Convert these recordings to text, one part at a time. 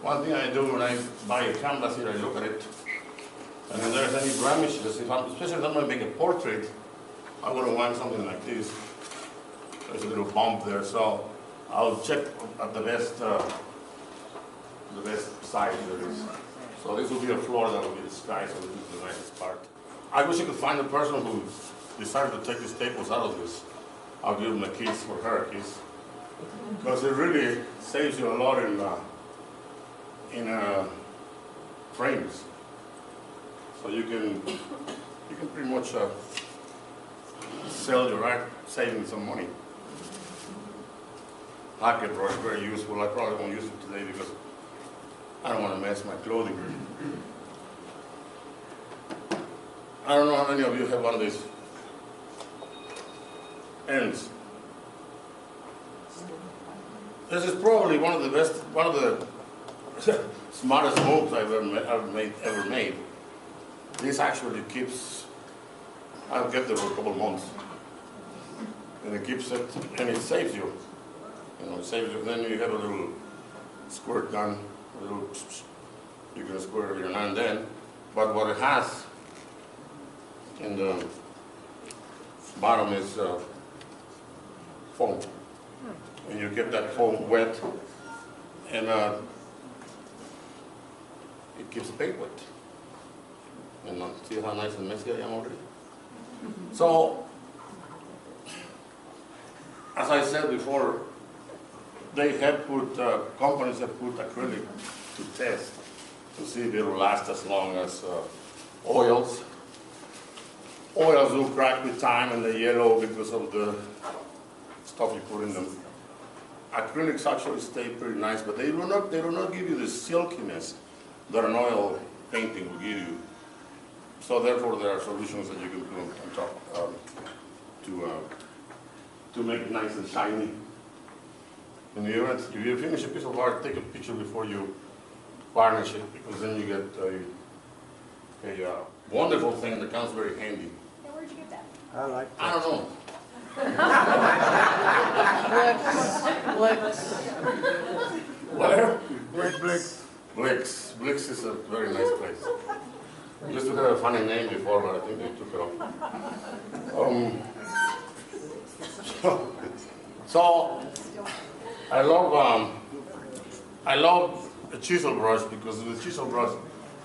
One thing I do when I buy a canvas here, I look at it, and if there's any blemishes, especially if I'm going to make a portrait, I'm going to want something like this. There's a little bump there, so I'll check at the best size there is. So this will be a floor that will be the sky, so this is the nicest part. I wish I could find a person who decided to take the staples out of this. I'll give them a kiss, or her a kiss, because it really saves you a lot in frames. So you can pretty much sell your art, saving some money. Pocket brush, very useful. I probably won't use it today because I don't want to mess my clothing. I don't know how many of you have one of these ends. This is probably one of the best, one of the smartest moves I've ever made. This actually keeps, I've kept it for a couple of months. And it keeps it, and it saves you. You know, it saves you. Then you have a little squirt gun, a little, you can squirt every now and then. But what it has in the bottom is foam. And you get that foam wet, and it keeps the paint wet. And see how nice and messy I am already? So, as I said before, they have put, companies have put acrylic to test to see if it will last as long as oils. Oils will crack with time and they yellow because of the stuff you put in them. Acrylics actually stay pretty nice, but they do not give you the silkiness that an oil painting will give you. So therefore, there are solutions that you can put on top to make it nice and shiny. And if you finish a piece of art, take a picture before you varnish it, because then you get a wonderful thing that comes very handy. Yeah, where'd you get that? I don't know. Where? Blix. Blix is a very nice place. I used to have a funny name before, but I think they took it off. So I love a chisel brush, because with a chisel brush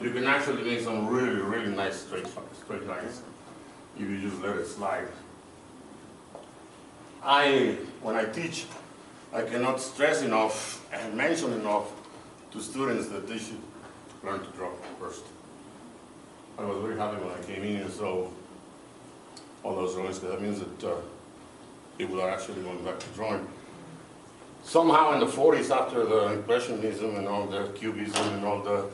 you can actually make some really, really nice straight lines if you just let it slide. When I teach, I cannot stress enough and mention enough to students that they should learn to draw first. I was very happy when I came in and saw all those drawings, because that means that people are actually going back to drawing. Somehow in the 40s, after the Impressionism and all the Cubism and all the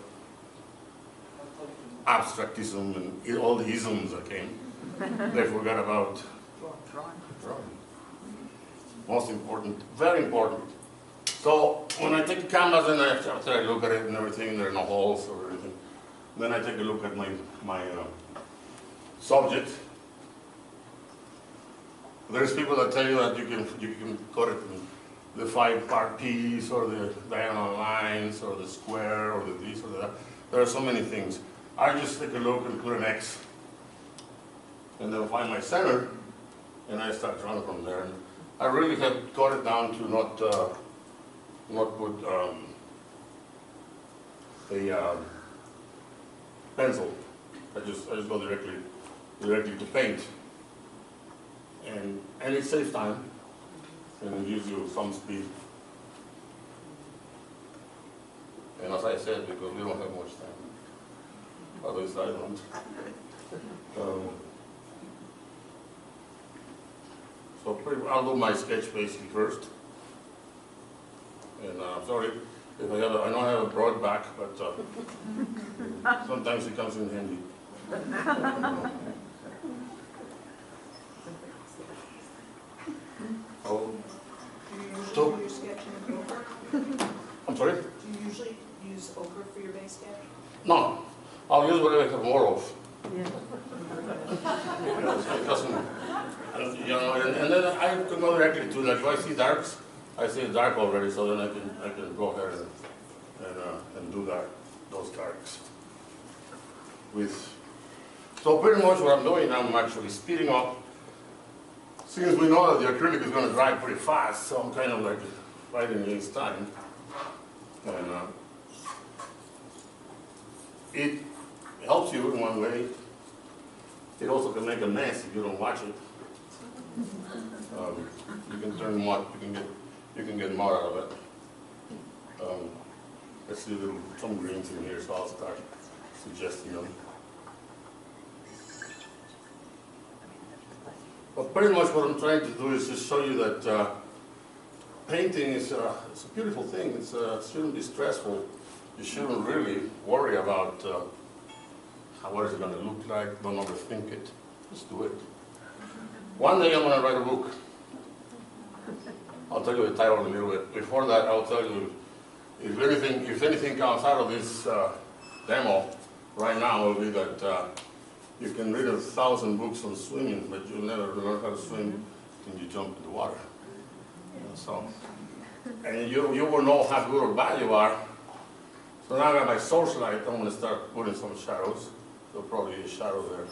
Abstractism and all the isms that came, they forgot about drawing. Most important, very important. So when I take a canvas and after I look at it and everything, there are no holes or anything, then I take a look at my subject. There's people that tell you that you can cut it in the 5-part piece, or the diagonal lines, or the square, or the this or that. There are so many things. I just take a look and put an X, and then find my center, and I start drawing from there. And I really have cut it down to not put a pencil. I just go directly to paint, and it saves time, and it gives you some speed. And as I said, because we don't have much time, at least I don't. So I'll do my sketch basically first. And I'm sorry if I know I have a broad back, but sometimes it comes in handy. Oh. Do you usually use sketch in ochre? I'm sorry? Do you usually use ochre for your base sketch? No. I'll use whatever I have more of. Yeah. It doesn't, you know, and then I can go directly to, like, if I see darks, I see dark already, so then I can go ahead and do those characters. So pretty much what I'm doing, I'm actually speeding up. Since we know that the acrylic is going to dry pretty fast, so I'm kind of like fighting against time. And it helps you in one way. It also can make a mess if you don't watch it. You can turn mud, you can get mud out of it. Let's see some greens in here, so I'll start suggesting them. But pretty much what I'm trying to do is just show you that painting is it's a beautiful thing. It shouldn't be stressful. You shouldn't really worry about what is it going to look like. Don't overthink it. Just do it. One day I'm going to write a book. I'll tell you the title in a little bit. Before that, I'll tell you if anything comes out of this demo right now, will be that you can read 1,000 books on swimming, but you'll never learn how to swim when you jump in the water. So, and you will know how good or bad you are. So now I got my source light. I'm going to start putting some shadows. There'll probably be a shadow there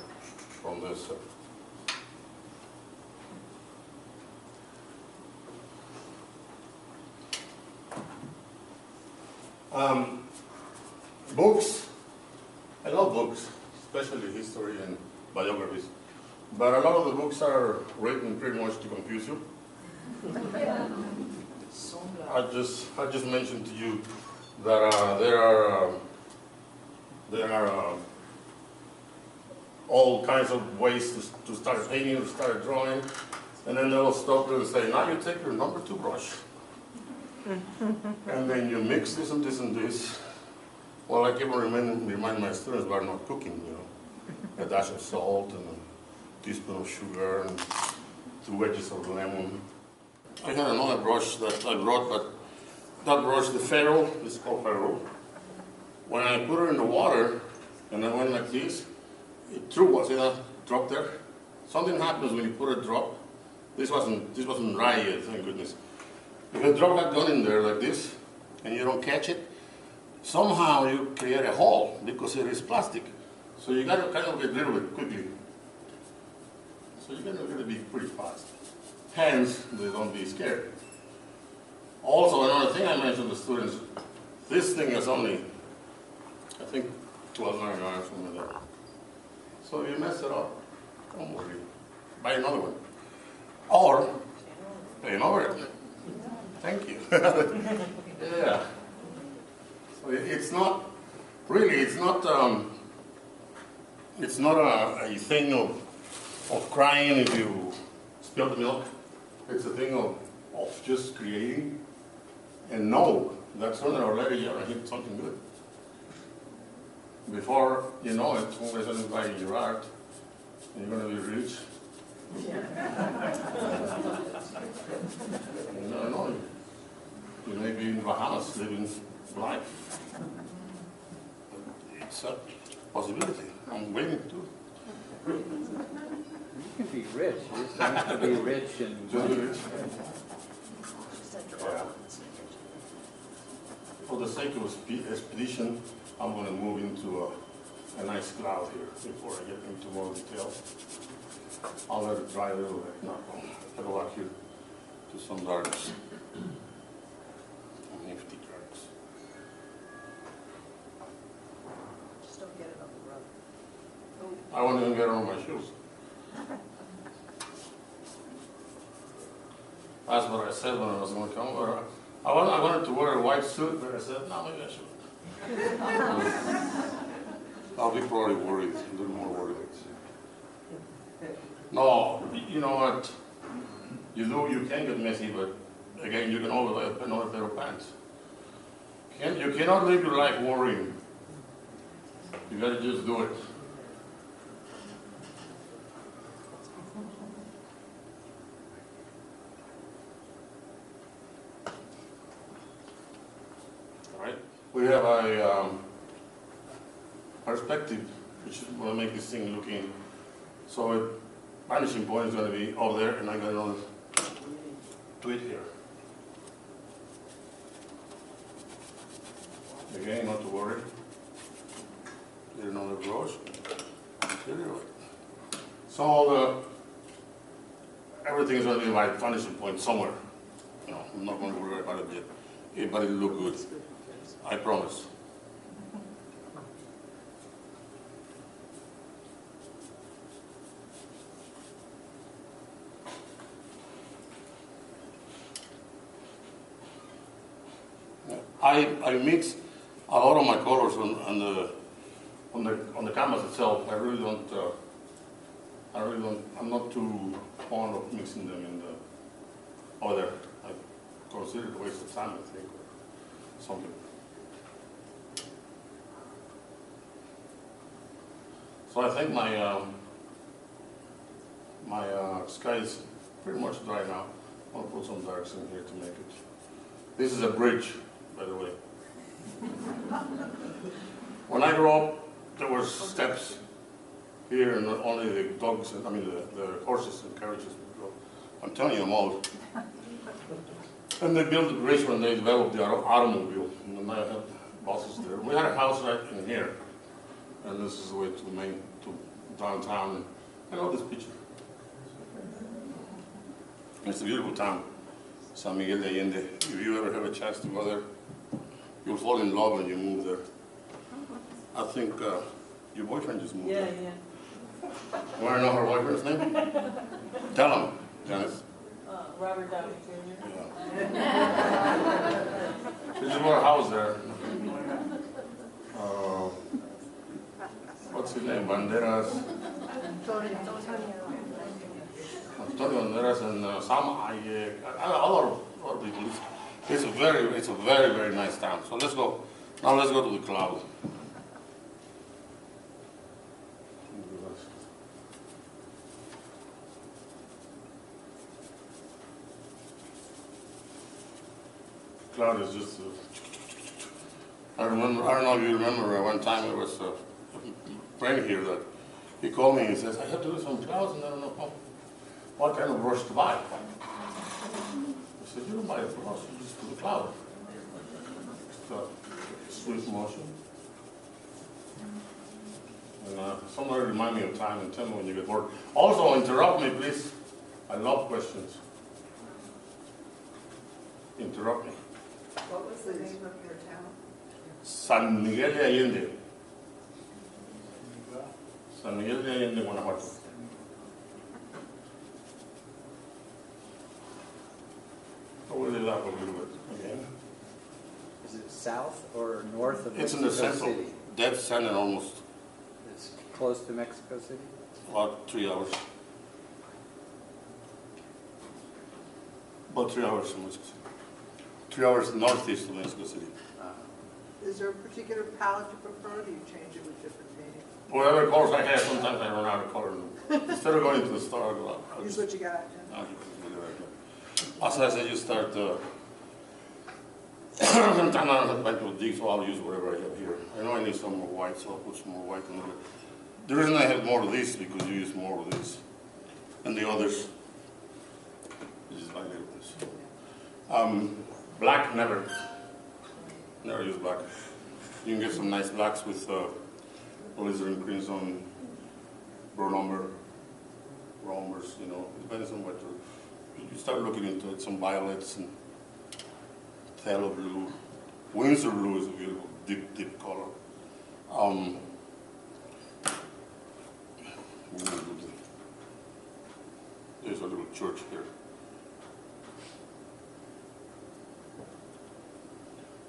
from this. Books. I love books, especially history and biographies. But a lot of the books are written pretty much to confuse you. I just mentioned to you that there are all kinds of ways to start painting, to start drawing, and then they'll stop you and say, now you take your number 2 brush, and then you mix this and this and this. Well, I keep remind my students about not cooking, you know, a dash of salt and a teaspoon of sugar and 2 wedges of lemon. I had another brush that I brought, but that brush, the ferrule, this is called ferrule. When I put it in the water and I went like this, it threw, see that drop there? Something happens when you put a drop. This wasn't dry yet, thank goodness. If you drop that gun in there like this and you don't catch it, somehow you create a hole because it is plastic. So you got to kind of get rid of it quickly. So you got to be pretty fast. Hence, they don't be scared. Also, another thing I mentioned to students, this thing is only, I think, $12.99 or something like that. So if you mess it up, don't worry. Buy another one. Or pay over it. Thank you. Yeah. So it's not, really, it's not a thing of crying if you spill the milk. It's a thing of just creating and know that sooner or later you're going to hit something good. Before you know it, somebody's going to buy your art and you're going to be rich. You never know. You may be in Bahamas living life. It's a possibility. I'm waiting to. You can be rich. You just have to be rich and Just be rich. Yeah. For the sake of expedition, I'm going to move into a nice cloud here before I get into more detail. I'll let it dry a little bit. No, I'll go back here to some darks. Nifty darks. Just don't get it on the rug. I won't even get it on my shoes. That's what I said when I was going to come over. I wanted to wear a white suit, but I said, no, maybe I should. I'll be probably worried, a little more worried. No, you know what? You can get messy, but again, you can always wear another pair of pants. You cannot live your life worrying. You gotta just do it. All right. We have a perspective, which is going to make this thing looking. So vanishing point is going to be over there, and I'm going to tweet here. okay, not to worry. Get another brush. Get it right. So everything is going to be my finishing point somewhere. You know, I'm not going to worry about it yet, but it'll look good. I promise. I mix a lot of my colors on the canvas itself. I really don't. I'm not too fond of mixing them in the over there. I consider it a waste of time, I think, or something. So I think my sky is pretty much dry now. I'll put some darks in here to make it. This is a bridge, by the way. When I grew up, there were steps here, and only the dogs, I mean the horses and carriages would go. I'm telling you, I'm old. And they built the bridge when they developed the automobile, and then I had buses there. We had a house right in here, and this is the way to the main, to downtown. And I love this picture. It's a beautiful town, San Miguel de Allende. If you ever have a chance to go there, you'll fall in love when you move there. I think your boyfriend just moved there. Yeah. Want to know her boyfriend's name? Tell him, Janice. Robert Jr. Yeah. She just bought a house there. What's his name? Banderas. Antonio Banderas and Sam Hayek. A lot of people. It's a very, very nice town. So let's go. Now let's go to the cloud. Cloud is just. I don't know if you remember one time there was a friend here that he called me and he says, I have to do some clouds and I don't know what kind of brush to buy. I said, you don't buy a brush, you just do the cloud. Just swift motion. And somebody remind me of time and tell me when you get bored. Also, interrupt me, please. I love questions. Interrupt me. What was the name of your town? San Miguel de Allende. San Miguel de Allende, Guanajuato. Over the lap a little bit again. Is it south or north of It's in Mexico the central, City? dead center almost, It's close to Mexico City? about 3 hours. About 3 hours from Mexico City. 3 hours northeast of Mexico City. Is there a particular palette you prefer, or do you change it with different painting? Whatever colors I have, sometimes I run out of color. Instead of going to the store, I'll Use just, what you got. Yeah. I'll just do it right there. As I said, you start, sometimes I don't have to paint with these, so I'll use whatever I have here. I know I need some more white, so I'll put some more white in it. The reason I have more of these is because you use more of these than the others. This is my little ones. Black, never use black. You can get some nice blacks with alizarin crimson, burnt umber, raw umbers, you know, depends on what you start looking into it, some violets and phthalo blue. Windsor blue is a beautiful, deep color. There's a little church here.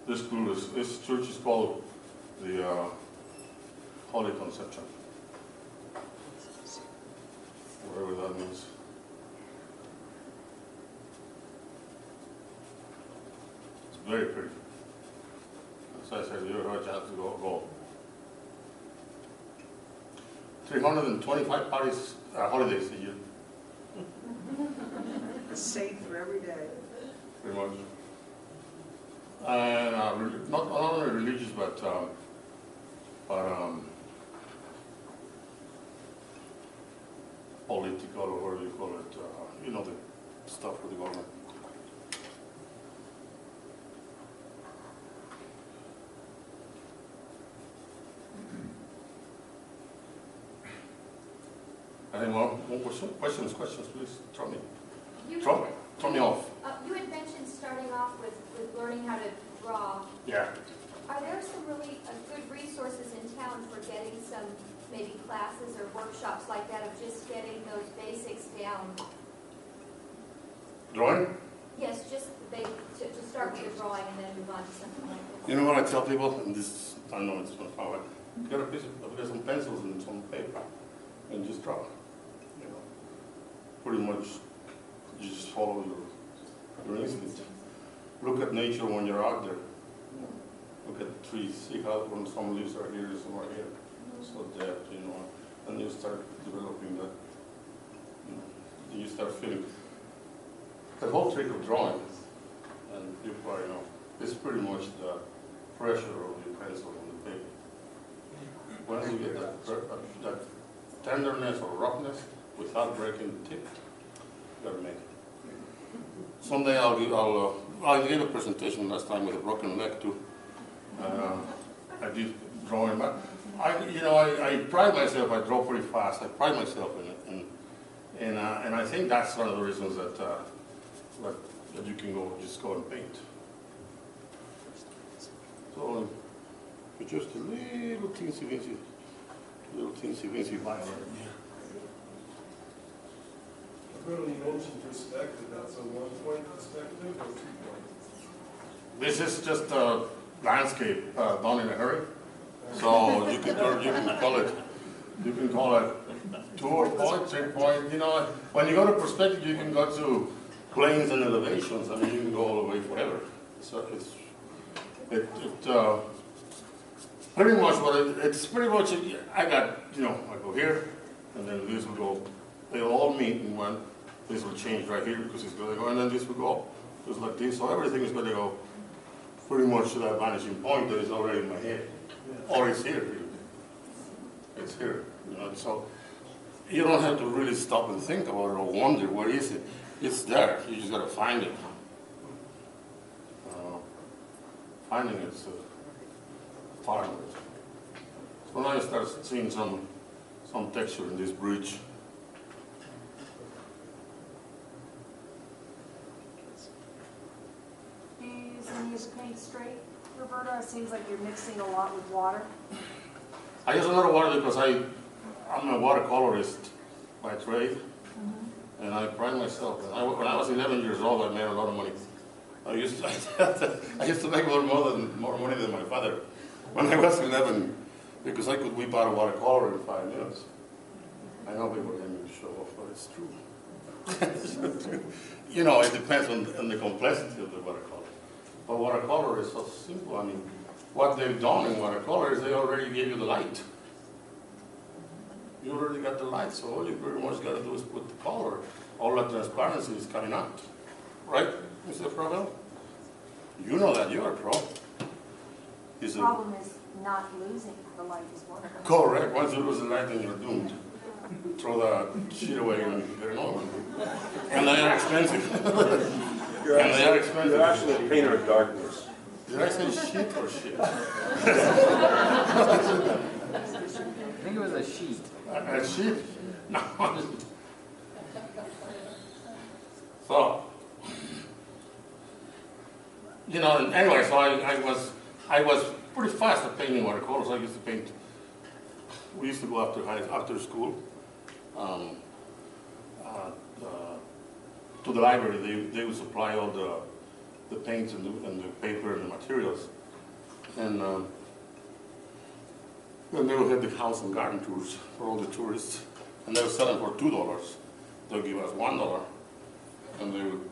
This church is called the Holy Conception, whatever that means. It's very pretty. As I said, you ever have a chance to go. 325 parties, holidays a year. A saint for every day. Pretty much. And not only religious, but political, or what do you call it? You know, the stuff with the government. Any more questions, please, throw me. You Throw me off. You had mentioned starting off with learning how to draw. Yeah. Are there some really good resources in town for getting some maybe classes or workshops like that of just getting those basics down? Drawing? Yes, just to start with the drawing and then move on to something like this. You know what I tell people, and this, I know it's not power, get a piece of, get some pencils and some paper, and just draw. You know, pretty much, you just follow your instinct. Look at nature when you're out there. Look at the trees, see how when some leaves are here, some are here. So depth, you know, and you start developing that, you know, you start feeling. The whole trick of drawing, and you probably know, is pretty much the pressure of your pencil on the paper. Once you get that tenderness or roughness without breaking the tip, you gotta make it. Someday I gave a presentation last time with a broken leg too. I did drawing, but I pride myself. I draw pretty fast. I pride myself in it, and I think that's one of the reasons that you can just go and paint. So just a little teensy weensy line. From an emotion perspective, that's a 1-point perspective or 2-point? This is just a landscape done in a hurry. So you can call it 2-point, 3-point. You know, when you go to perspective, you can go to planes and elevations. I mean, you can go all the way forever. So it's pretty much it's pretty much. I got, I go here, and then this will go. They'll all meet in one. This will change right here because it's going to go, and then this will go just like this. So everything is going to go pretty much to that vanishing point that is already in my head, or it's here. It's here, So you don't have to really stop and think about it or wonder where is it. It's there. You just got to find it. Finding it's part of it. So now you start seeing some texture in this bridge. Do you use any of the paint straight, Roberto? It seems like you're mixing a lot with water. I use a lot of water because I'm a watercolorist by trade, and I pride myself. When I was 11 years old, I made a lot of money. I used to make more money than my father when I was 11 because I could whip out a watercolor in 5 minutes. I know people can show off, but it's true. It depends on the complexity of the watercolor. But watercolor is so simple. I mean, what they've done in watercolor is they already gave you the light. You already got the light, so all you pretty much got to do is put the color. All that transparency is coming out. Right, Mr. Provel? You know that, you're a pro. The problem is not losing the light is one of them. Correct. Once you lose the light, then you're doomed. Throw that shit away and get another one. And they are expensive. You're actually a painter of darkness. Did I say shit or shit? I think it was a sheet. A sheet? No. So, anyway, so I was pretty fast at painting watercolors. I used to paint. We used to go after school to the library. They would supply all the paints and the paper and the materials, and then they would have the house and garden tours for all the tourists, and they would sell them for $2. They'll give us $1, and they would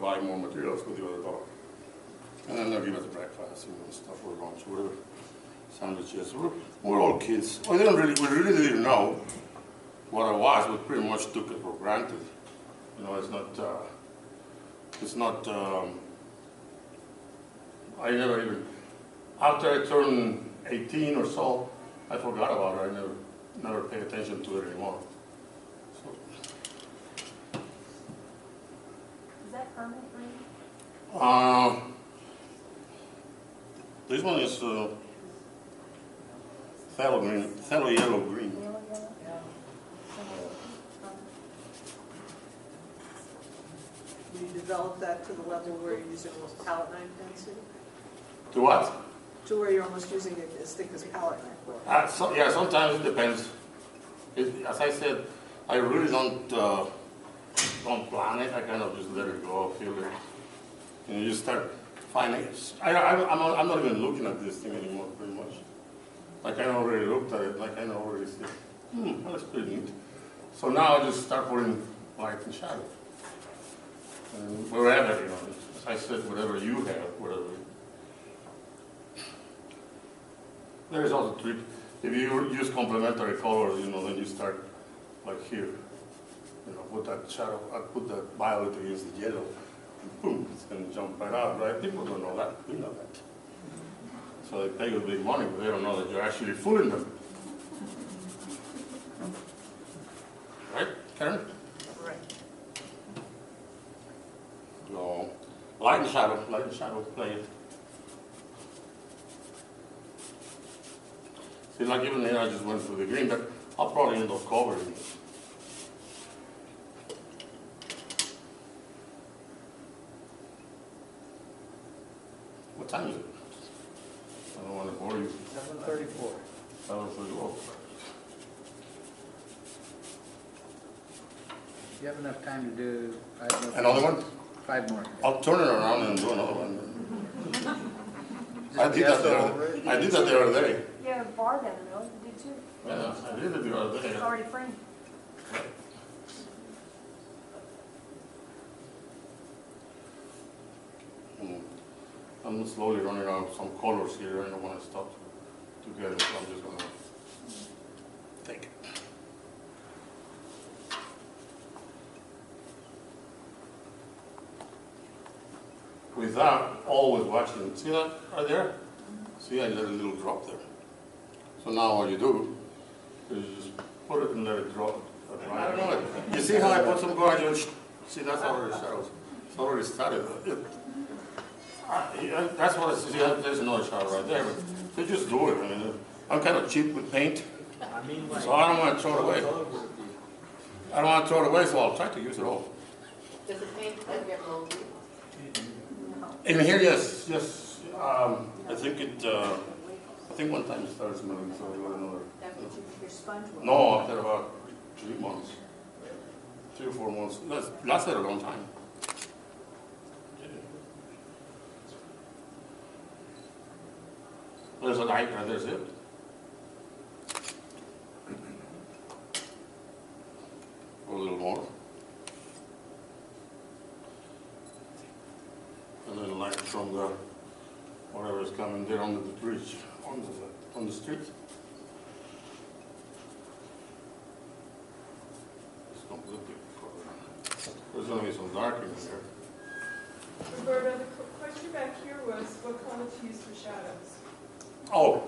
buy more materials with the other $1. And then they'll give us breakfast and stuff or lunch, whatever, sandwiches. We're all kids. We really didn't know what I was. We pretty much took it for granted. It's not. I never even. After I turned 18 or so, I forgot about it. I never paid attention to it anymore. So. Is that permanent green? This one is phthalo yellow green. Yellow? developed that to the level where you're using almost palette knife density? To what? To where you're almost using it as thick as palette knife wood? Yeah, sometimes it depends. As I said, I really don't plan it. I kind of just let it go, feel it. And you just start finding it. I'm not even looking at this thing anymore, pretty much. Like I already looked at it, like I already said, that looks pretty neat. So now I just start putting light and shadow. And wherever, you know, as I said, whatever you have, whatever. There is also a trick. If you use complementary colors, you know, then you start like here. You know, put that shadow, put that violet against the yellow, and boom, it's going to jump right out, right? People don't know that. We know that. So they pay you big money, but they don't know that you're actually fooling them. Right, Karen? Right. So, light and shadow, play it. See, like even here, I just went for the green, but I'll probably end up covering it. What time is it? I don't want to bore you. 7:34. 7:34. You have enough time to do, I don't know if- Another one? 5 more. I'll turn it around and do another one. I Just did guess that over it. the other day. You have a bar down the middle, you did too. Yeah, I did it the other day. It's already framed. I'm slowly running out of some colors here. I don't want to stop to get it, so I'm just going to take it. Without always watching. See that right there? See, I let a little drop there. So now what you do is you just put it and let it drop. I don't know. You see how I put some color? See, that's already shadows. It's already started. That's what it's, there's another shadow right there, but they just do it. I mean, I'm kind of cheap with paint, I mean, like, so I don't want to throw it away. I don't want to throw it away, so I'll try to use it all. Does the paint ever get moldy? In here, yes, yes. I think one time it started smelling, so we got another. That's what your sponge will. No, after about 3 months, 3 or 4 months. Lasted a long time. There's a light right there's it. A little more. And then a light from the whatever is coming there under the bridge, on the street. It's completely covered. There's going to be some dark in there. Roberto, the question back here was what color to use for shadows? Oh,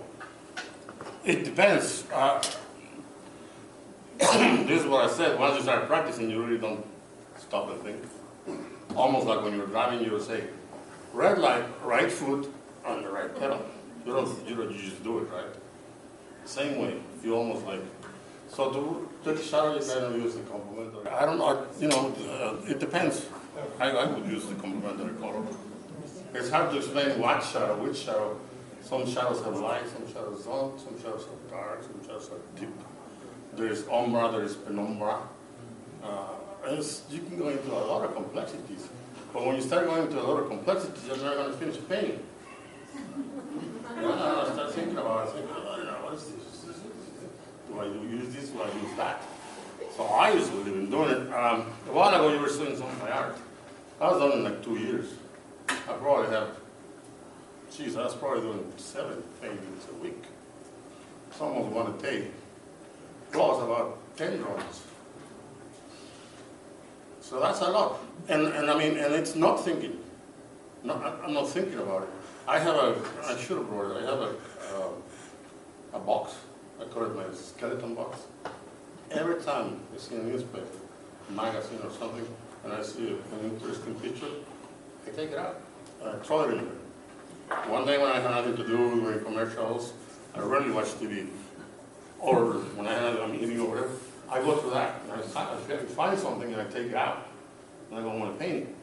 it depends. This is what I said. Once you start practicing, you really don't stop and think. Almost like when you're driving, you will say, red light, right foot on the right pedal. You just do it, right? Same way. You almost like. So to take a shadow, you kind of use the complementary. I don't know. You know, it depends. I would use the complementary color. It's hard to explain what shadow, which shadow. Some shadows have light, some shadows don't, some shadows are dark, some shadows are deep. There is umbra, there is penumbra. You can go into a lot of complexities. But when you start going into a lot of complexities, you're not going to finish painting. I start thinking about it, what is this? Do I use this? Do I use that? So I usually been doing it. A while ago, you were seeing some of my art. I was done in like 2 years. I probably have. Geez, I was probably doing 7 paintings a week. It's almost one a day. Plus about 10 drawings. So that's a lot. And I mean, and it's not thinking. No, I'm not thinking about it. I should have brought it. I have a box. I call it my skeleton box. Every time I see a newspaper, magazine or something, and I see an interesting picture, I take it out. I throw it in there. One day when I had nothing to do during commercials, I rarely watch TV. Or when I'm eating or whatever, I go to that and I find something and I take it out. And I don't want to paint it.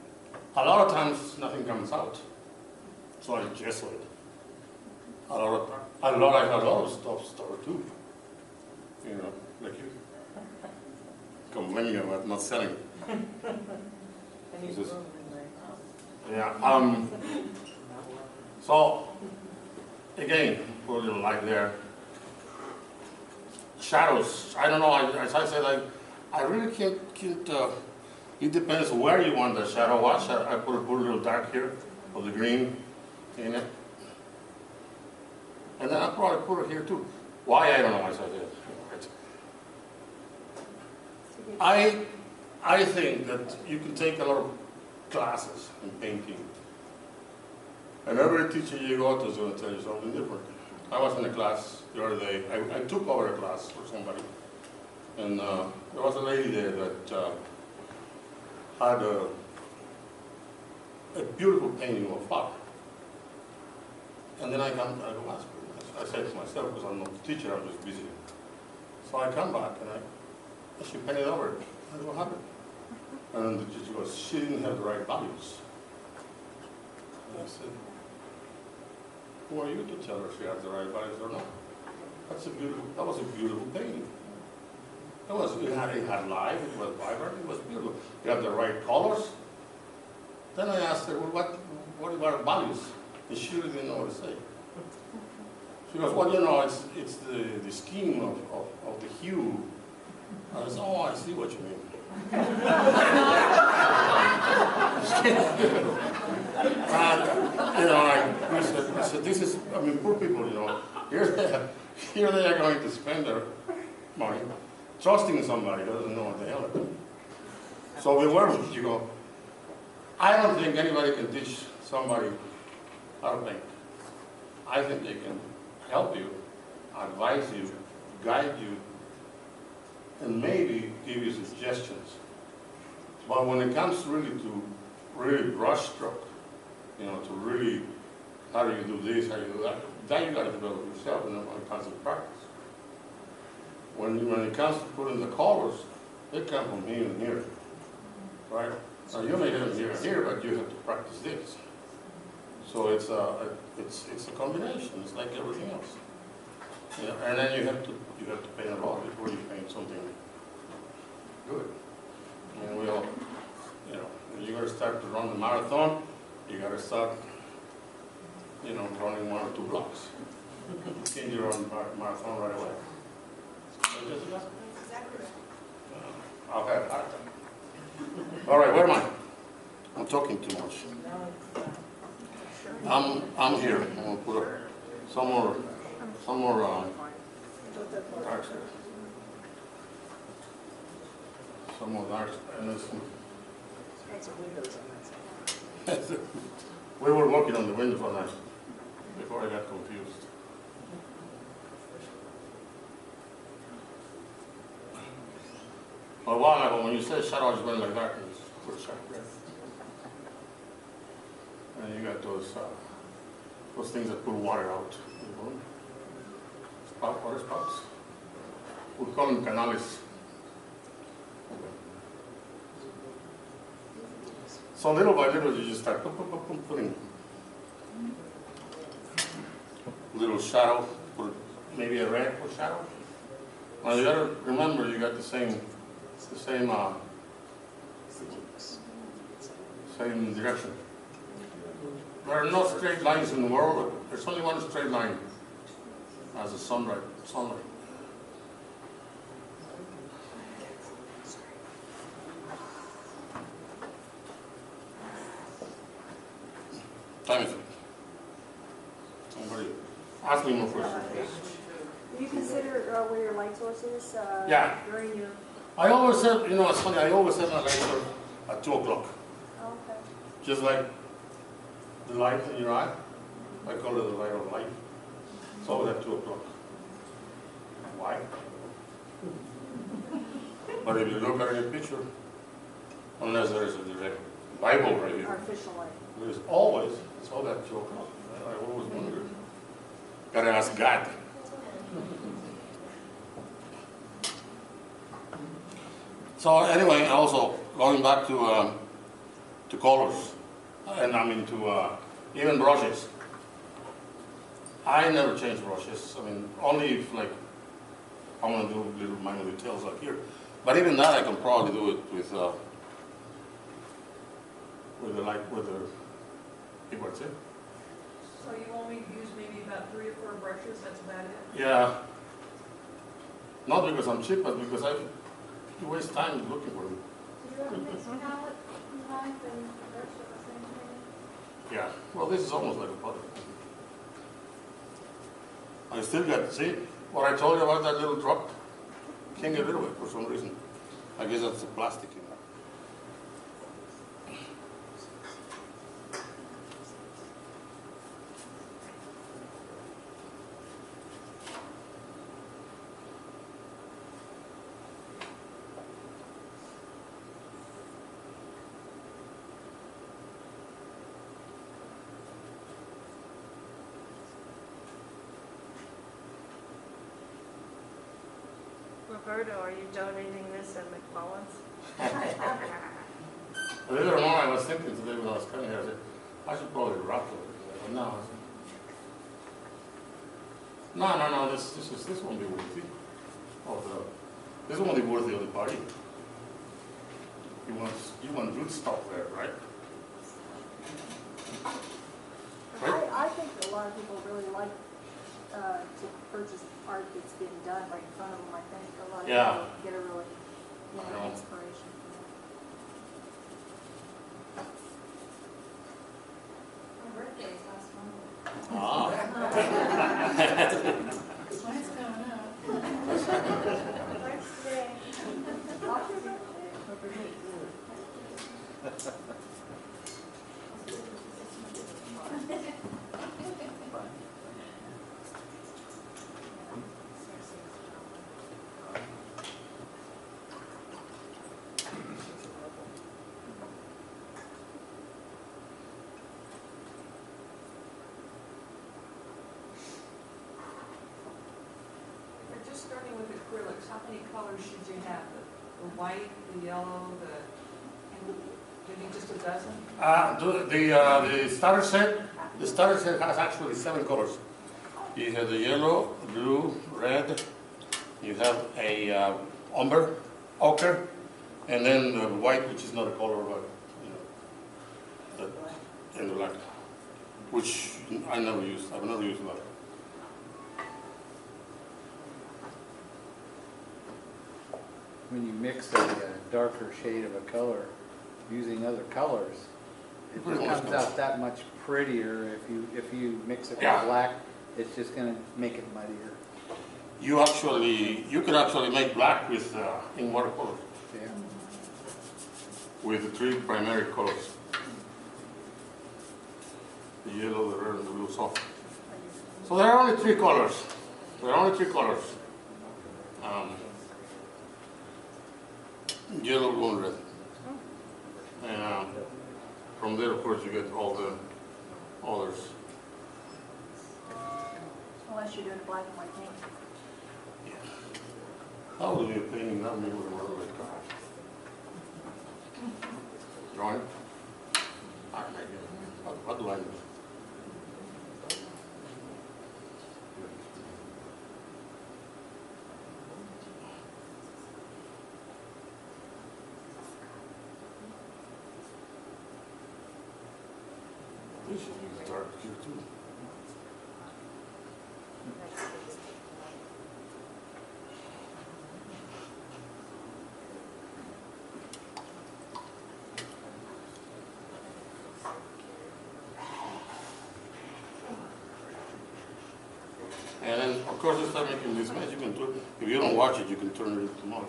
A lot of times nothing comes out, so I guess it. I had a lot of stuff store too. You know, like you complaining about not selling. This is- yeah. So again, put a little light there. Shadows. I don't know. As I said, I really can't. It depends where you want the shadow. Watch. I put a little dark here of the green in it, and then I probably put it here too. Why, I don't know. As I said. I think that you can take a lot of classes in painting, and every teacher you go to is going to tell you something different. I was in a class the other day. I took over a class for somebody, and there was a lady there that had a beautiful painting of a flower. And then I go ask her. I said to myself, because I'm not the teacher, I'm just busy. So I come back and she painted over it. I said, what happened? And then the teacher goes, she didn't have the right values. And I said, who are you to tell her she has the right values or not? That was a beautiful painting. It had life, it was vibrant, it was beautiful. You had the right colors. Then I asked her, well, what about values? And she really didn't know what to say. She goes, well, you know, it's the scheme of the hue. I said, oh, I see what you mean. You know, I said, this is, I mean, poor people, you know, here they are going to spend their money trusting somebody who doesn't know what the hell they're doing. So beware of you go. I don't think anybody can teach somebody how to paint. I think they can help you, advise you, guide you, and maybe give you suggestions. But when it comes really to brush stroke, you know, to really, how do you do this, how do you do that you got to develop yourself in constant practice. When it comes to putting the colors, they come from here and here, right? Now you may have them here and here, but you have to practice this. So it's a combination. It's like everything else. Yeah, and then you have to paint a lot before you paint something good. I mean, we all, you know, when you got to start to run the marathon, you got to start, you know, running 1 or 2 blocks. You can't do run the marathon right away. Exactly. Okay. All right, where am I? I'm talking too much. I'm here. I'm gonna put some more dark stuff. Some more dark stuff. And this, we were working on the windows on that before I got confused. But a while ago, when you said shadows went like that, it's put a sharp red. And you got those things that pull water out. Water spouts. We call them canales. So little by little, you just start putting little shadow, put maybe a red for shadow. Now you gotta remember, you got the same direction. There are no straight lines in the world. There's only one straight line as the sunlight. Time is it? Somebody ask me more questions, please. Do you consider where your light source is Yeah. during your... I always said, you know, it's funny, I always set my light on at 2 o'clock. Oh, okay. Just like the light in your eye. I call it the light of life. It's always at 2 o'clock. Why? But if you look at your picture, unless there is a direct Bible right here, Artificial light. it's always at 2 o'clock. I always wondered. Gotta ask God. So anyway, also going back to colors. and I'm into even brushes. I never change brushes. I mean, only if like I want to do little minor details like here. But even that, I can probably do it with the people see. So you only use maybe about 3 or 4 brushes, that's about it? Yeah. Not because I'm cheap, but because I waste time looking for them. Do you have a mixed palette behind and brush at the same time? Yeah. Well, this is almost like a product. I still got, see, what I told you about that little drop? Can't get rid of it for some reason. I guess that's the plastic in there. Roberto, are you donating this at McMullen's? Believe it or not, I was thinking today when I was coming here, I said, I should probably wrap it. But no, this won't be worthy. This won't be worthy of the party. You want good stuff there, right? I think a lot of people really like to purchase art that's been done right in front of them. I think a lot of Yeah. people get a really, I know. inspiration from My birthday is last month. Ah. Mine's coming up. Mine's today. But just starting with acrylics, how many colors should you have? The white, the yellow, maybe just a dozen? The starter set has actually 7 colors. You have the yellow, blue, red. You have a ochre, and then the white, which is not a color, but and the black, which I never used. I've never used black. When you mix a darker shade of a color using other colors, it Pretty just much comes does. out that much prettier. If you mix it with Yeah. black, it's just going to make it muddier. You could actually make black with in watercolor Yeah. with the 3 primary colors: the yellow, the red, and the blue. So there are only 3 colors. There are only 3 colors. Yellow, blue, and red. And from there, of course, you get all the others. Unless you're doing a black and white paint. How would you be painting that maybe with another red color? Drawing? What do I do? This should be dark here too. And then, of course, you start making this mess. You can turn, if you don't watch it, you can turn it into mud.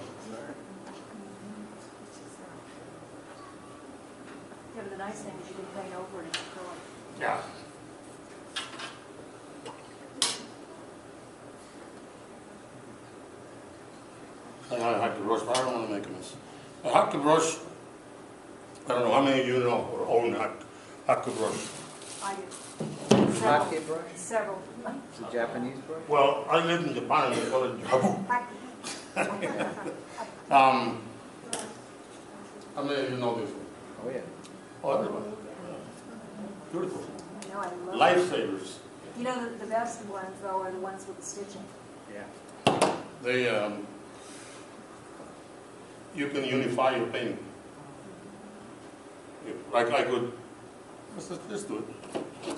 Yeah, but the nice thing is you can paint over it in acrylic. Yeah. And I have to brush, but I don't want to make a mess. A hockey brush, I don't know how many of you know or own a hockey brush. I do. Hockey brush? Several. It's a Japanese brush? Well, I lived in Japan and they call it jabu. How many of you know this one? Oh, yeah. Oh, everybody. Beautiful. I know, I love it. Lifesavers. You know, the best ones though are the ones with the stitching. Yeah. They, you can unify your painting. Like I could, let's do it.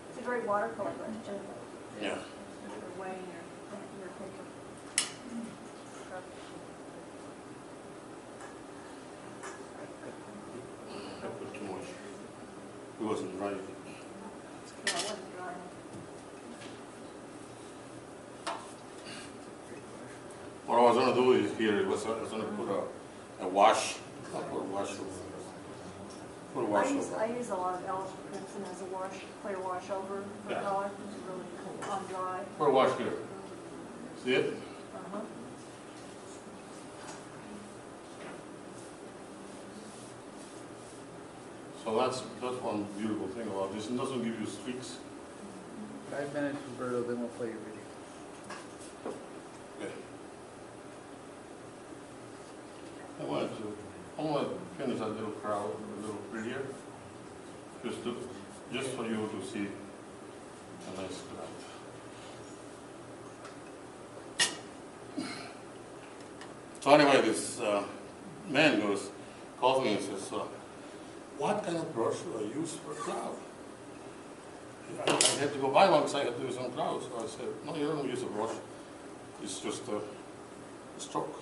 It's a great watercolor brush too. Yeah. The way your picture. I put too much. It wasn't right. Yeah, it wasn't drawing. What I was gonna do is here, I was gonna put a wash, I'll put a wash over. Put a wash over. I use a lot of Elf Crimson as a wash, clear wash over for Yeah. color. It's really on dry. Put a wash here. See it? Uh-huh. So that's one beautiful thing about this. It doesn't give you streaks. 5 minutes, Roberto, then we'll play your video. Okay. I want to finish that little crowd a little prettier, just for you to see a nice crowd. So anyway, this man calls me and says, "What kind of brush do I use for a cloud?" I had to go buy one because I had to do some clouds. So I said, "No, you don't use a brush. It's just a stroke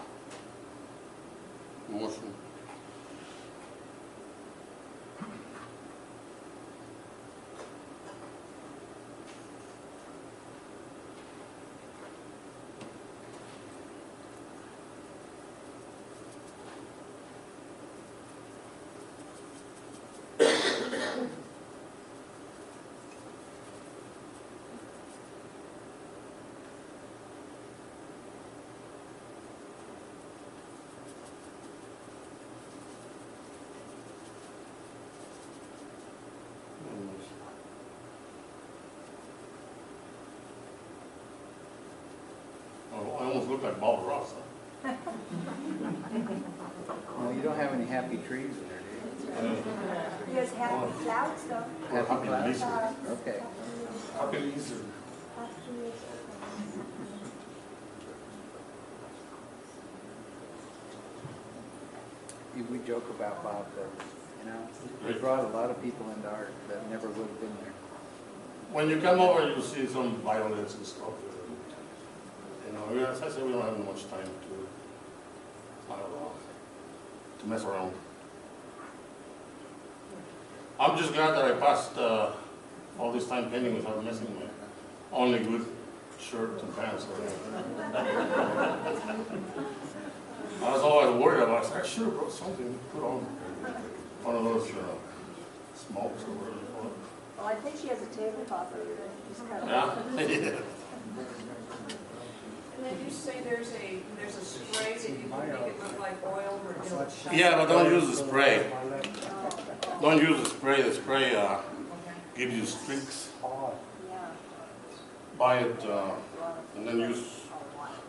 motion." Oh, I almost look like Bob Ross. Huh? No, you don't have any happy trees there, do you? You guys happy clouds though? Happy Happy clouds? Lisa. Okay. Happy Lisa. We joke about Bob that, you know, he brought a lot of people into art that never would have been there. When you come over, you see some violets and stuff. You know, as I said, we don't have much time to, I don't know, to mess around. I'm just glad that I passed all this time painting without messing my only good shirt and pants. I was always worried about. I should have brought something to put on. One of those smokes or whatever you call it. Well, I think she has a tabletop over there. Just cut it Yeah. off. And then you say there's a spray that you can make it look like oil or it'll shine. Yeah, but don't use the spray. Oh, Don't use the spray. The spray Okay. gives you streaks. yeah. Buy it and then use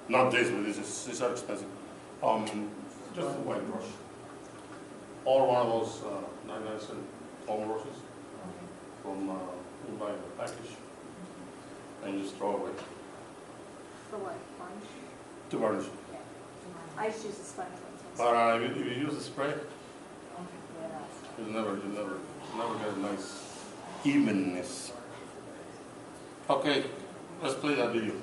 not this, but these are expensive. Just a white brush. Or one of those 99-cent foam brushes from you buy a package and just throw away For what, punch? to varnish. Yeah. I just use the sponge ones. But if you use the spray, Yeah. you'll never get a nice evenness. Okay, let's play that video.